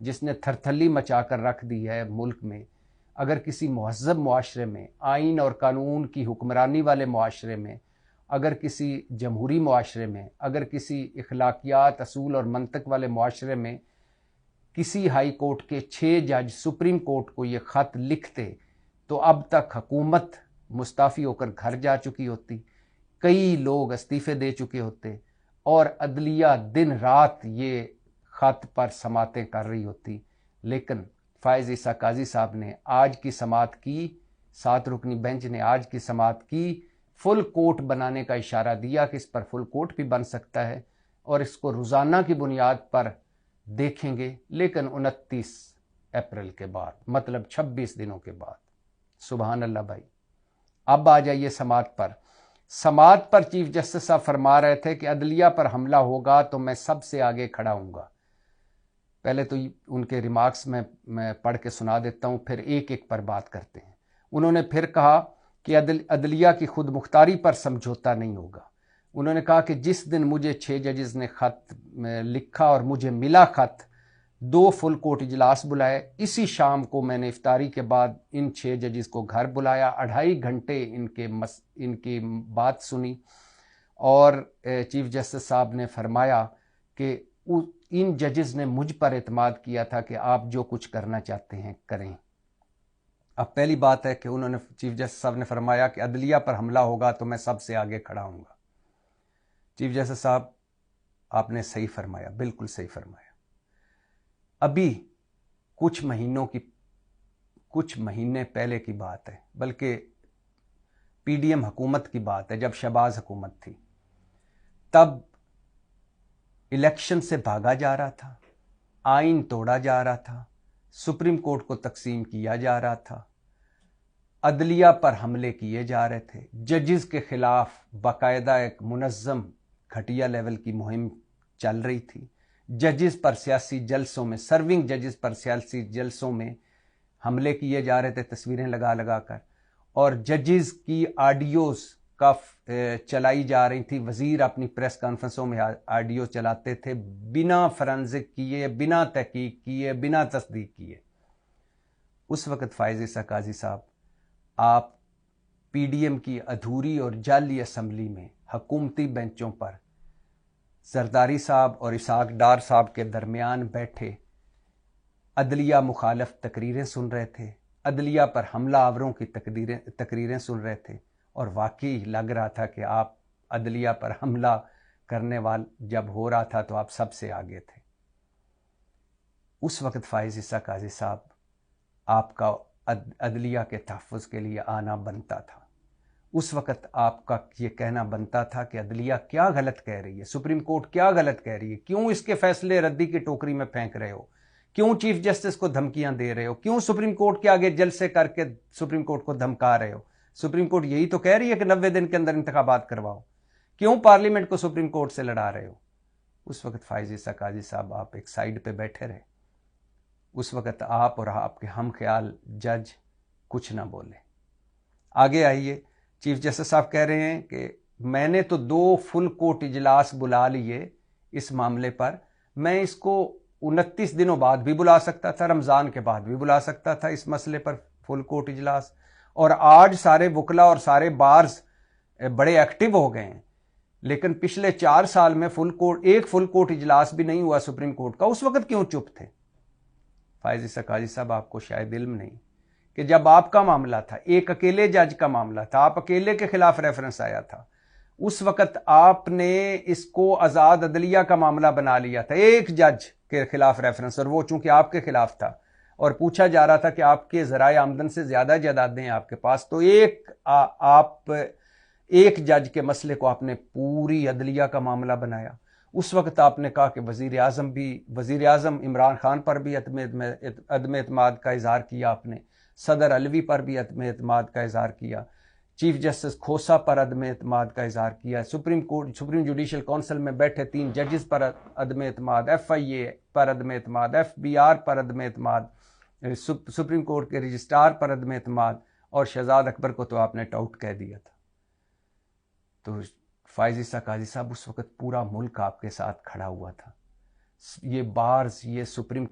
جس نے تھرتھلی مچا کر رکھ دی ہے ملک میں، اگر کسی مہذب معاشرے میں، آئین اور قانون کی حکمرانی والے معاشرے میں، اگر کسی جمہوری معاشرے میں، اگر کسی اخلاقیات، اصول اور منطق والے معاشرے میں کسی ہائی کورٹ کے 6 جج سپریم کورٹ کو یہ خط لکھتے تو اب تک حکومت مستعفی ہو کر گھر جا چکی ہوتی، کئی لوگ استعفے دے چکے ہوتے، اور عدلیہ دن رات یہ خط پر سماعتیں کر رہی ہوتی۔ لیکن فائز عیسیٰ قاضی صاحب نے آج کی سماعت کی، 7 رکنی بینچ نے آج کی سماعت کی، فل کورٹ بنانے کا اشارہ دیا کہ اس پر فل کورٹ بھی بن سکتا ہے اور اس کو روزانہ کی بنیاد پر دیکھیں گے، لیکن 29 اپریل کے بعد، مطلب 26 دنوں کے بعد۔ سبحان اللہ بھائی۔ اب آ جائیے سماعت پر۔ سماعت پر چیف جسٹس صاحب فرما رہے تھے کہ عدلیہ پر حملہ ہوگا تو میں سب سے آگے کھڑا ہوں گا۔ پہلے تو ان کے ریمارکس میں پڑھ کے سنا دیتا ہوں، پھر ایک ایک پر بات کرتے ہیں۔ انہوں نے پھر کہا کہ عدلیہ کی خود مختاری پر سمجھوتا نہیں ہوگا۔ انہوں نے کہا کہ جس دن مجھے 6 ججز نے خط لکھا اور مجھے ملا خط، 2 فل کورٹ اجلاس بلائے، اسی شام کو میں نے افطاری کے بعد ان 6 ججز کو گھر بلایا، 2.5 گھنٹے ان کی بات سنی، اور چیف جسٹس صاحب نے فرمایا کہ ان ججز نے مجھ پر اعتماد کیا تھا کہ آپ جو کچھ کرنا چاہتے ہیں کریں۔ اب پہلی بات ہے کہ انہوں نے چیف جسٹس صاحب نے فرمایا کہ عدلیہ پر حملہ ہوگا تو میں سب سے آگے کھڑا ہوں گا۔ چیف جسٹس صاحب آپ نے صحیح فرمایا، بالکل صحیح فرمایا۔ ابھی کچھ مہینے پہلے کی بات ہے، بلکہ پی ڈی ایم حکومت کی بات ہے، جب شہباز حکومت تھی، تب الیکشن سے بھاگا جا رہا تھا، آئین توڑا جا رہا تھا، سپریم کورٹ کو تقسیم کیا جا رہا تھا، عدلیہ پر حملے کیے جا رہے تھے، ججز کے خلاف باقاعدہ ایک منظم گھٹیا لیول کی مہم چل رہی تھی، ججز پر سیاسی جلسوں میں، سرونگ ججز پر سیاسی جلسوں میں حملے کیے جا رہے تھے تصویریں لگا لگا کر، اور ججز کی آڈیوز چلائی جا رہی تھی، وزیر اپنی پریس کانفرنسوں میں آڈیو چلاتے تھے بنا فرانزک کیے، بنا تحقیق کیے، بنا تصدیق کیے۔ اس وقت فائز عیسیٰ قاضی صاحب آپ پی ڈی ایم کی ادھوری اور جعلی اسمبلی میں حکومتی بینچوں پر زرداری صاحب اور اسحاق ڈار صاحب کے درمیان بیٹھے عدلیہ مخالف تقریریں سن رہے تھے، عدلیہ پر حملہ آوروں کی تقریریں سن رہے تھے، اور واقعی لگ رہا تھا کہ آپ عدلیہ پر حملہ کرنے جب ہو رہا تھا تو آپ سب سے آگے تھے۔ اس وقت فائز عیسیٰ قاضی صاحب آپ کا عدلیہ کے تحفظ کے لیے آنا بنتا تھا۔ اس وقت آپ کا یہ کہنا بنتا تھا کہ عدلیہ کیا غلط کہہ رہی ہے، سپریم کورٹ کیا غلط کہہ رہی ہے، کیوں اس کے فیصلے ردی کی ٹوکری میں پھینک رہے ہو، کیوں چیف جسٹس کو دھمکیاں دے رہے ہو، کیوں سپریم کورٹ کے آگے جلسے کر کے سپریم کورٹ کو دھمکا رہے ہو۔ سپریم کورٹ یہی تو کہہ رہی ہے کہ 90 دن کے اندر انتخابات کرواؤ، کیوں پارلیمنٹ کو سپریم کورٹ سے لڑا رہے ہو۔ اس وقت فائز عیسیٰ قاضی صاحب آپ ایک سائیڈ پہ بیٹھے رہے، اس وقت آپ اور آپ کے ہم خیال جج کچھ نہ بولے۔ آگے آئیے، چیف جسٹس صاحب کہہ رہے ہیں کہ میں نے تو 2 فل کورٹ اجلاس بلا لیے اس معاملے پر، میں اس کو 29 دنوں بعد بھی بلا سکتا تھا، رمضان کے بعد بھی بلا سکتا تھا اس مسئلے پر فل کورٹ اجلاس، اور آج سارے وکلا اور سارے بارز بڑے ایکٹیو ہو گئے ہیں، لیکن پچھلے 4 سال میں ایک فل کورٹ اجلاس بھی نہیں ہوا سپریم کورٹ کا، اس وقت کیوں چپ تھے؟ فائز عیسیٰ قاضی صاحب آپ کو شاید علم نہیں کہ جب آپ کا معاملہ تھا، ایک اکیلے جج کا معاملہ تھا، آپ اکیلے کے خلاف ریفرنس آیا تھا، اس وقت آپ نے اس کو آزاد عدلیہ کا معاملہ بنا لیا تھا، ایک جج کے خلاف ریفرنس، اور وہ چونکہ آپ کے خلاف تھا اور پوچھا جا رہا تھا کہ آپ کے ذرائع آمدن سے زیادہ جائیدادیں ہیں آپ کے پاس، تو ایک جج کے مسئلے کو آپ نے پوری عدلیہ کا معاملہ بنایا۔ اس وقت آپ نے کہا کہ وزیر اعظم عمران خان پر بھی عدم اعتماد کا اظہار کیا، آپ نے صدر علوی پر بھی عدم اعتماد کا اظہار کیا، چیف جسٹس کھوسا پر عدم اعتماد کا اظہار کیا، سپریم جوڈیشل کونسل میں بیٹھے 3 ججز پر عدم اعتماد، FIA پر عدم اعتماد، FBR پر عدم اعتماد، سپریم کورٹ کے رجسٹرار پر عدم اعتماد، اور شہزاد اکبر کو تو آپ نے ٹاؤٹ کہہ دیا تھا۔ تو فائز عیسیٰ قاضی صاحب اس وقت پورا ملک آپ کے ساتھ کھڑا ہوا تھا، یہ بارز، یہ سپریم